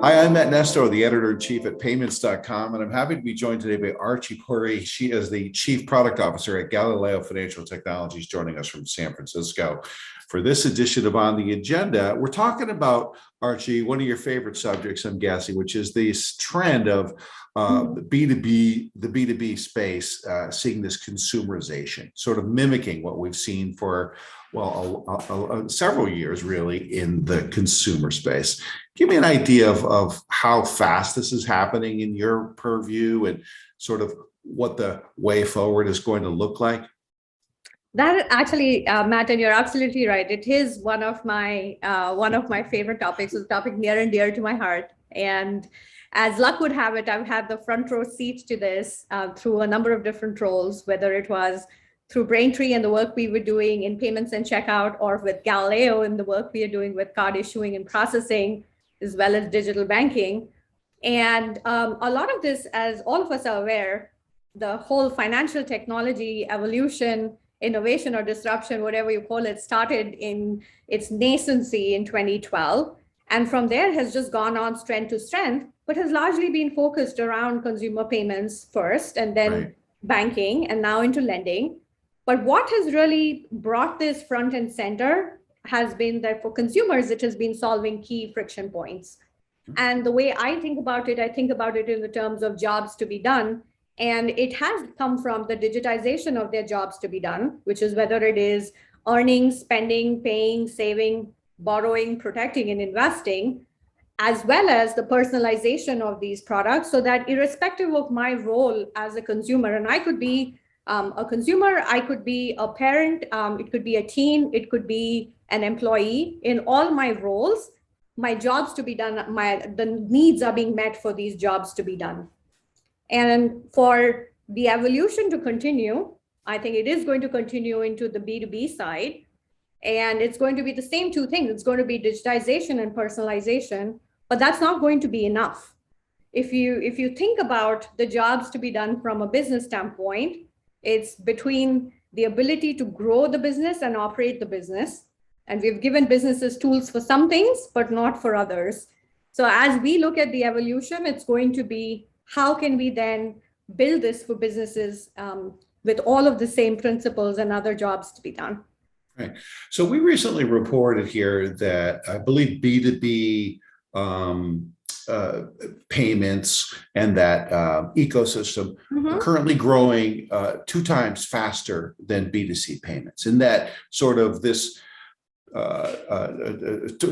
Hi, I'm Matt Nestor, the editor-in-chief at payments.com, and I'm happy to be joined today by Archie Puri. She is the Chief Product Officer at Galileo Financial Technologies, joining us from San Francisco. For this edition of On the Agenda, we're talking about, Archie, one of your favorite subjects, I'm guessing, which is this trend of the B2B space, seeing this consumerization, sort of mimicking what we've seen for, several years, really, in the consumer space. Give me an idea of how fast this is happening in your purview and sort of what the way forward is going to look like. That actually, Matt, and you're absolutely right. It is one of my favorite topics. It's a topic near and dear to my heart. And as luck would have it, I've had the front row seat to this through a number of different roles, whether it was through Braintree and the work we were doing in payments and checkout, or with Galileo and the work we are doing with card issuing and processing, as well as digital banking. And a lot of this, as all of us are aware, the whole financial technology evolution, innovation or disruption, whatever you call it, started in its nascency in 2012. And from there has just gone on strength to strength, but has largely been focused around consumer payments first, and then banking, and now into lending. But what has really brought this front and center has been that for consumers, it has been solving key friction points. And the way I think about it in the terms of jobs to be done. And it has come from the digitization of their jobs to be done, which is whether it is earning, spending, paying, saving, borrowing, protecting, and investing, as well as the personalization of these products, so that irrespective of my role as a consumer, and I could be a consumer, I could be a parent, it could be a teen, it could be an employee. In all my roles, my jobs to be done, the needs are being met for these jobs to be done. And for the evolution to continue, I think it is going to continue into the B2B side. And it's going to be the same two things. It's going to be digitization and personalization, but that's not going to be enough. If you think about the jobs to be done from a business standpoint, it's between the ability to grow the business and operate the business. And we've given businesses tools for some things, but not for others. So as we look at the evolution, it's going to be, how can we then build this for businesses with all of the same principles and other jobs to be done? Right. So we recently reported here that I believe B2B payments and that ecosystem are currently growing 2 times faster than B2C payments. And that sort of this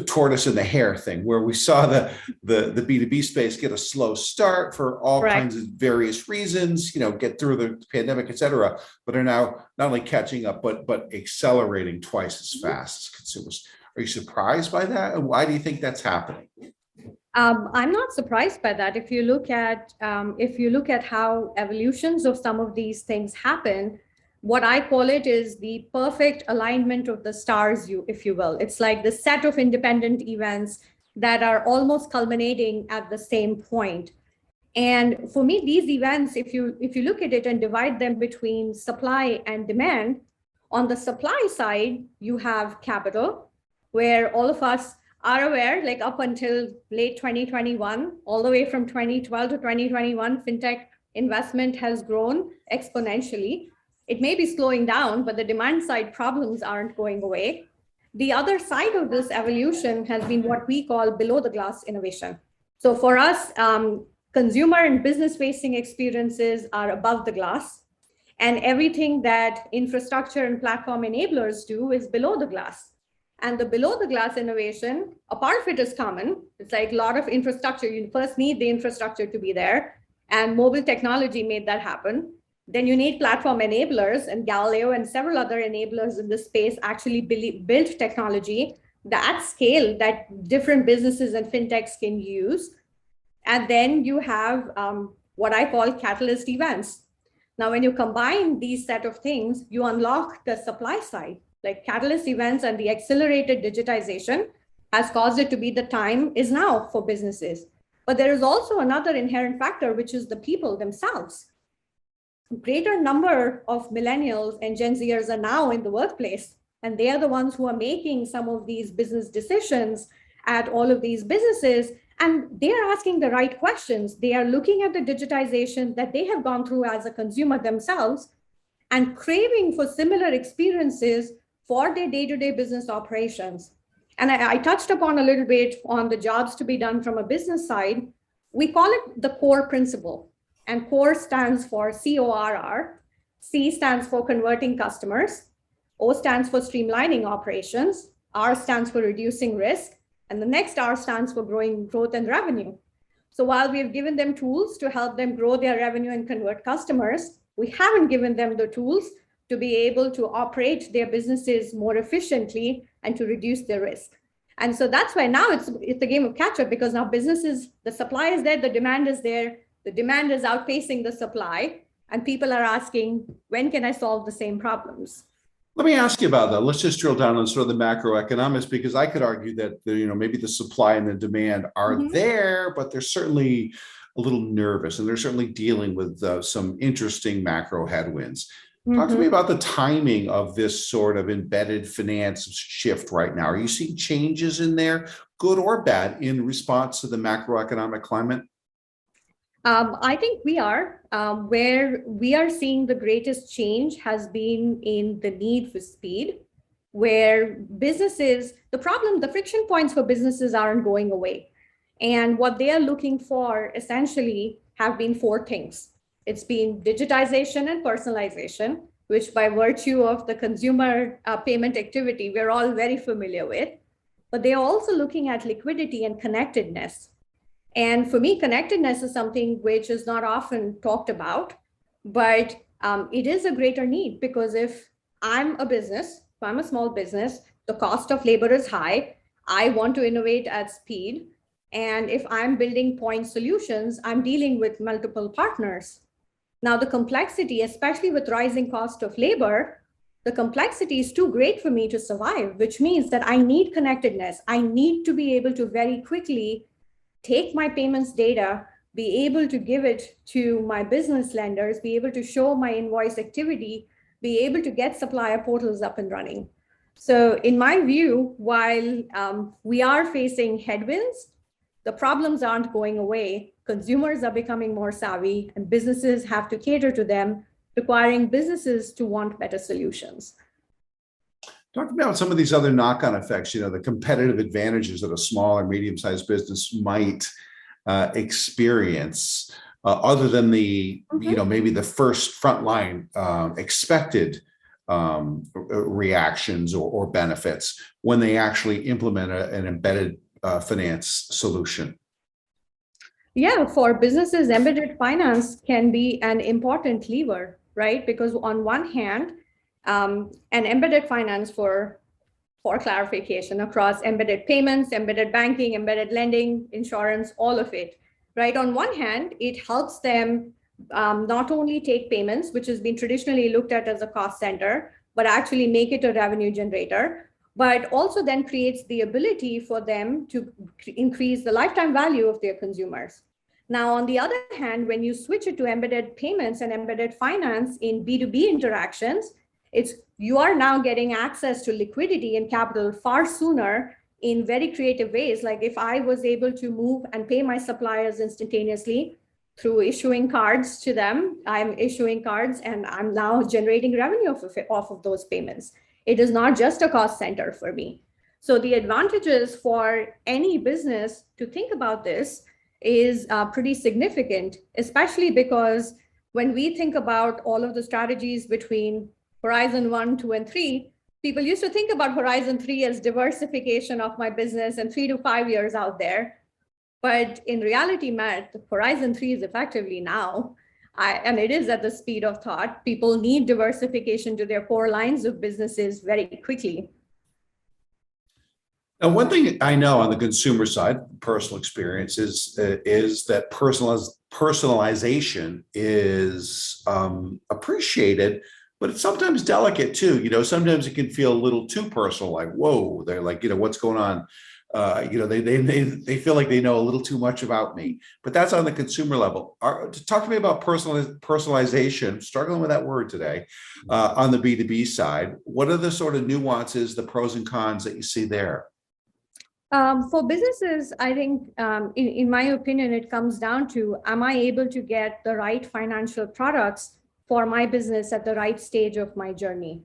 tortoise and the hare thing, where we saw the B2B space get a slow start for all kinds of various reasons, get through the pandemic, et cetera, but are now not only catching up, but accelerating twice as fast as consumers. Are you surprised by that? And why do you think that's happening? I'm not surprised by that. If you look at how evolutions of some of these things happen, what I call it is the perfect alignment of the stars, if you will. It's like the set of independent events that are almost culminating at the same point. And for me, these events, if you look at it and divide them between supply and demand, on the supply side, you have capital, where all of us are aware, like up until late 2021, all the way from 2012 to 2021, fintech investment has grown exponentially. It may be slowing down, but the demand side problems aren't going away. The other side of this evolution has been what we call below the glass innovation. So for us, consumer and business facing experiences are above the glass, and everything that infrastructure and platform enablers do is below the glass. And the below the glass innovation, a part of it is common. It's like a lot of infrastructure. You first need the infrastructure to be there, and mobile technology made that happen. Then you need platform enablers, and Galileo and several other enablers in this space actually built technology at scale that different businesses and fintechs can use. And then you have what I call catalyst events. Now, when you combine these set of things, you unlock the supply side. Like catalyst events and the accelerated digitization has caused it to be the time is now for businesses. But there is also another inherent factor, which is the people themselves. Greater number of millennials and Gen Zers are now in the workplace, and they are the ones who are making some of these business decisions at all of these businesses. And they are asking the right questions. They are looking at the digitization that they have gone through as a consumer themselves and craving for similar experiences for their day-to-day business operations. And I touched upon a little bit on the jobs to be done from a business side. We call it the core principle. And core stands for CORR. C stands for converting customers. O stands for streamlining operations. R stands for reducing risk. And the next R stands for growth and revenue. So while we have given them tools to help them grow their revenue and convert customers, we haven't given them the tools to be able to operate their businesses more efficiently and to reduce their risk. And so that's why now it's a game of catch up, because now businesses, the supply is there, the demand is there, the demand is outpacing the supply, and people are asking, when can I solve the same problems? Let me ask you about that. Let's just drill down on sort of the macroeconomics, because I could argue that maybe the supply and the demand are there, but they're certainly a little nervous, and they're certainly dealing with some interesting macro headwinds. Talk to me about the timing of this sort of embedded finance shift right now. Are you seeing changes in there, good or bad, in response to the macroeconomic climate? I think we are. Where we are seeing the greatest change has been in the need for speed, where businesses, the friction points for businesses aren't going away. And what they are looking for essentially have been four things. It's been digitization and personalization, which by virtue of the consumer payment activity, we're all very familiar with. But they are also looking at liquidity and connectedness. And for me, connectedness is something which is not often talked about, but it is a greater need, because if I'm a business, if I'm a small business, the cost of labor is high. I want to innovate at speed. And if I'm building point solutions, I'm dealing with multiple partners. Now, the complexity, especially with rising cost of labor, the complexity is too great for me to survive, which means that I need connectedness. I need to be able to very quickly take my payments data, be able to give it to my business lenders, be able to show my invoice activity, be able to get supplier portals up and running. So in my view, while we are facing headwinds, the problems aren't going away. Consumers are becoming more savvy, and businesses have to cater to them, requiring businesses to want better solutions. Talk about some of these other knock-on effects, the competitive advantages that a small or medium-sized business might experience, other than the, maybe the first frontline expected reactions or benefits when they actually implement an embedded finance solution. Yeah, for businesses, embedded finance can be an important lever, right? Because on one hand, an embedded finance, for clarification, across embedded payments, embedded banking, embedded lending, insurance, all of it, right? On one hand, it helps them not only take payments, which has been traditionally looked at as a cost center, but actually make it a revenue generator, but also then creates the ability for them to increase the lifetime value of their consumers. Now, on the other hand, when you switch it to embedded payments and embedded finance in B2B interactions, you are now getting access to liquidity and capital far sooner in very creative ways. Like if I was able to move and pay my suppliers instantaneously through issuing cards to them, I'm issuing cards and I'm now generating revenue off of those payments. It is not just a cost center for me. So the advantages for any business to think about this is pretty significant, especially because when we think about all of the strategies between Horizon 1, 2, and 3, people used to think about Horizon 3 as diversification of my business and 3 to 5 years out there. But in reality, Matt, Horizon 3 is effectively now. And it is at the speed of thought. People need diversification to their core lines of businesses very quickly. Now, one thing I know on the consumer side, personal experience, is that personalization is appreciated, but it's sometimes delicate too. Sometimes it can feel a little too personal, like, whoa, they're like, what's going on? They feel like they know a little too much about me, but that's on the consumer level. Talk to me about personalization, struggling with that word today, on the B2B side. What are the sort of nuances, the pros and cons that you see there? For businesses, I think, in my opinion, it comes down to, am I able to get the right financial products for my business at the right stage of my journey?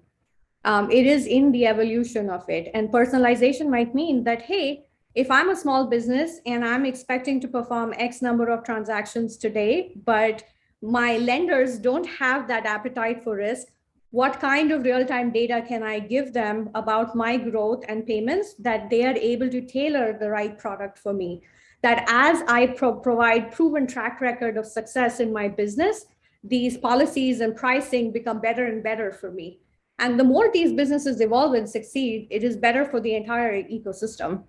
It is in the evolution of it. And personalization might mean that, hey, if I'm a small business and I'm expecting to perform X number of transactions today, but my lenders don't have that appetite for risk, what kind of real-time data can I give them about my growth and payments that they are able to tailor the right product for me? That as I provide proven track record of success in my business, these policies and pricing become better and better for me. And the more these businesses evolve and succeed, it is better for the entire ecosystem.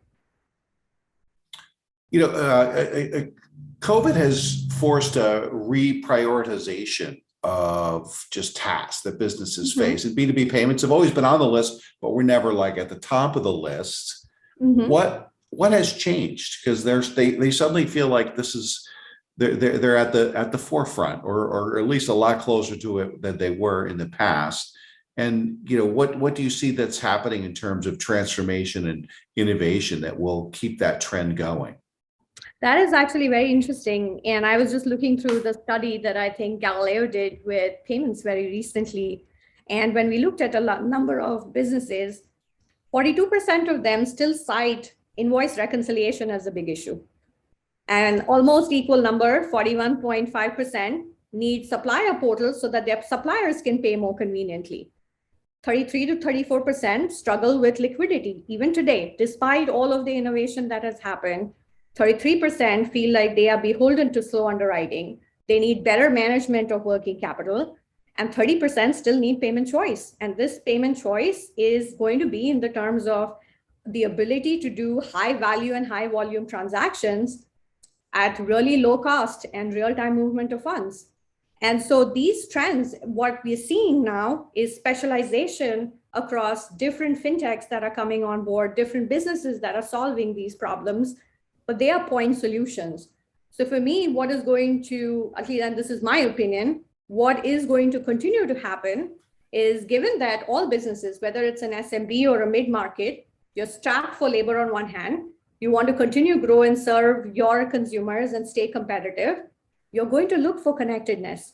You know, COVID has forced a reprioritization of just tasks that businesses face. And B2B payments have always been on the list, but we're never like at the top of the list. What has changed? Because they suddenly feel like this is they're at the forefront, or at least a lot closer to it than they were in the past. And you know, what do you see that's happening in terms of transformation and innovation that will keep that trend going? That is actually very interesting. And I was just looking through the study that I think Galileo did with payments very recently. And when we looked at a number of businesses, 42% of them still cite invoice reconciliation as a big issue. And almost equal number, 41.5%, need supplier portals so that their suppliers can pay more conveniently. 33 to 34% struggle with liquidity, even today, despite all of the innovation that has happened. 33% feel like they are beholden to slow underwriting. They need better management of working capital. And 30% still need payment choice. And this payment choice is going to be in the terms of the ability to do high value and high volume transactions at really low cost and real-time movement of funds. And so these trends, what we're seeing now is specialization across different fintechs that are coming on board, different businesses that are solving these problems, but they are point solutions. So for me, what is going to, at least, and this is my opinion, what is going to continue to happen is, given that all businesses, whether it's an SMB or a mid-market, you're strapped for labor on one hand, you want to continue grow and serve your consumers and stay competitive, you're going to look for connectedness.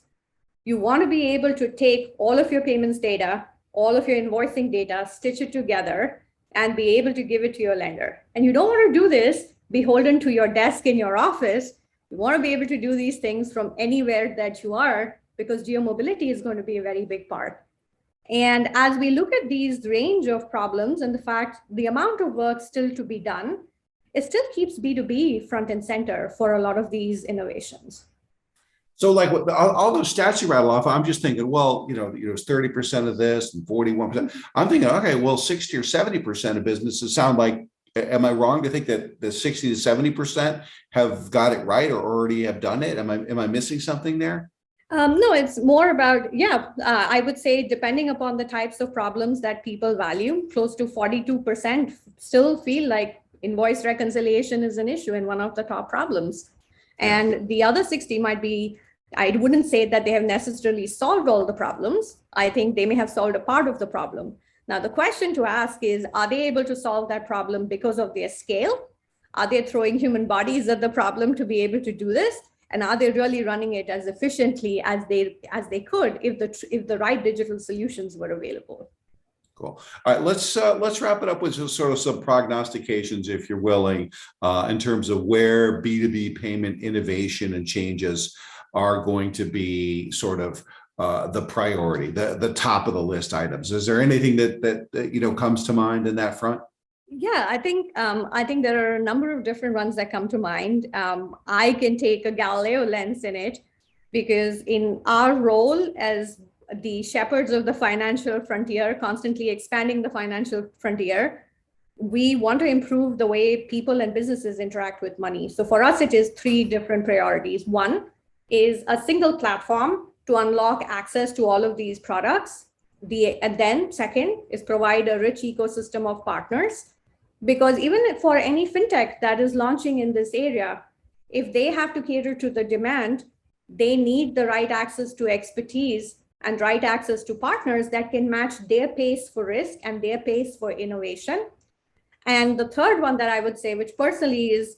You want to be able to take all of your payments data, all of your invoicing data, stitch it together, and be able to give it to your lender. And you don't want to do this beholden to your desk in your office. You want to be able to do these things from anywhere that you are, because geo-mobility is going to be a very big part. And as we look at these range of problems and the fact the amount of work still to be done, it still keeps B2B front and center for a lot of these innovations. So like all those stats you rattle off, I'm just thinking, well, it's 30% of this and 41%. I'm thinking, okay, well, 60 or 70% of businesses sound like, am I wrong to think that the 60 to 70% have got it right or already have done it? Am I missing something there? No, it's more about, I would say, depending upon the types of problems that people value, close to 42% still feel like invoice reconciliation is an issue and one of the top problems. And the other 60 might be, I wouldn't say that they have necessarily solved all the problems. I think they may have solved a part of the problem. Now, the question to ask is, are they able to solve that problem because of their scale? Are they throwing human bodies at the problem to be able to do this? And are they really running it as efficiently as they could if the right digital solutions were available? Cool. All right, let's wrap it up with sort of some prognostications, if you're willing, in terms of where B2B payment innovation and changes are going to be sort of the priority, the top of the list items. Is there anything that comes to mind in that front? Yeah, I think there are a number of different ones that come to mind. I can take a Galileo lens in it, because in our role as the shepherds of the financial frontier, constantly expanding the financial frontier, we want to improve the way people and businesses interact with money. So for us, it is three different priorities. One is a single platform to unlock access to all of these products. And then second is provide a rich ecosystem of partners. Because even for any fintech that is launching in this area, if they have to cater to the demand, they need the right access to expertise and right access to partners that can match their pace for risk and their pace for innovation. And the third one that I would say, which personally is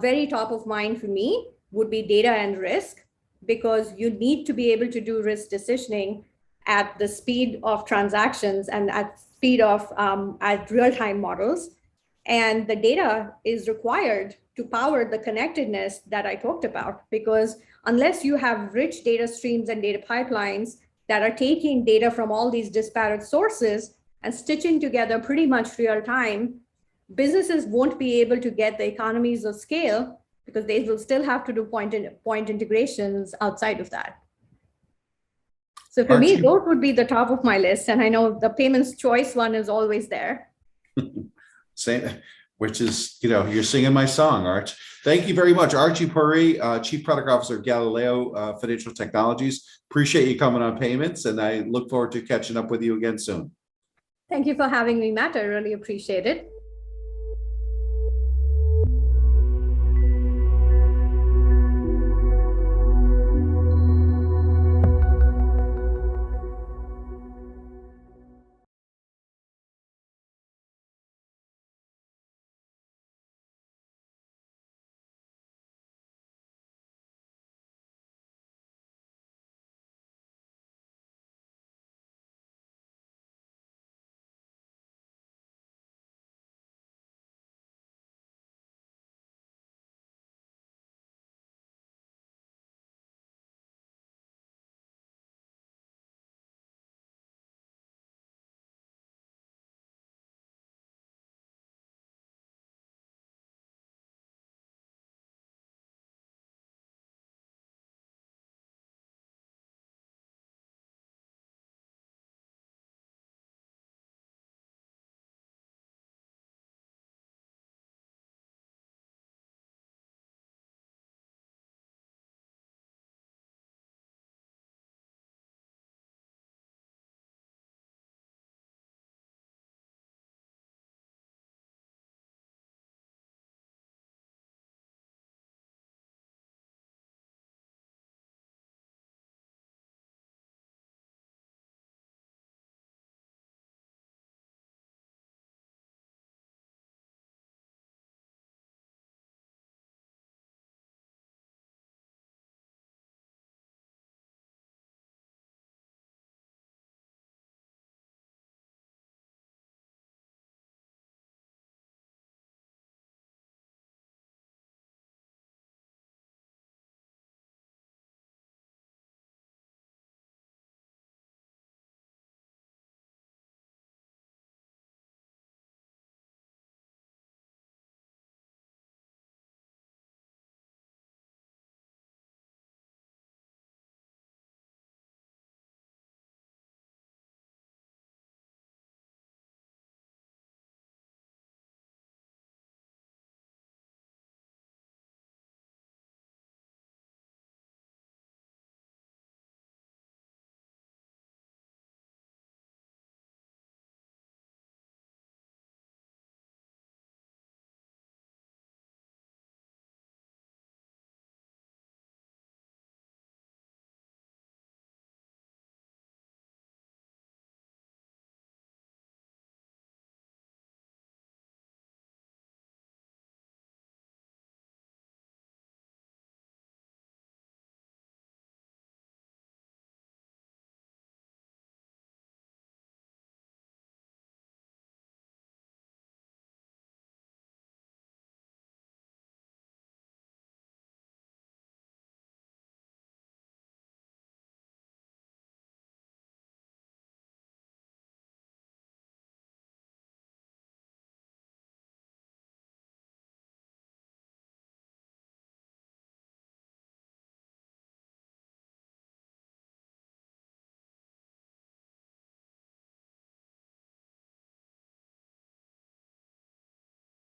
very top of mind for me, would be data and risk, because you need to be able to do risk decisioning at the speed of transactions and at speed of at real-time models. And the data is required to power the connectedness that I talked about, because unless you have rich data streams and data pipelines that are taking data from all these disparate sources and stitching together pretty much real time, businesses won't be able to get the economies of scale, because they will still have to do point integrations outside of that. So for me, Archie, those would be the top of my list. And I know the payments choice one is always there. same, which is, you're singing my song, Arch. Thank you very much. Archie Puri, Chief Product Officer, Galileo Financial Technologies. Appreciate you coming on Payments, and I look forward to catching up with you again soon. Thank you for having me, Matt. I really appreciate it.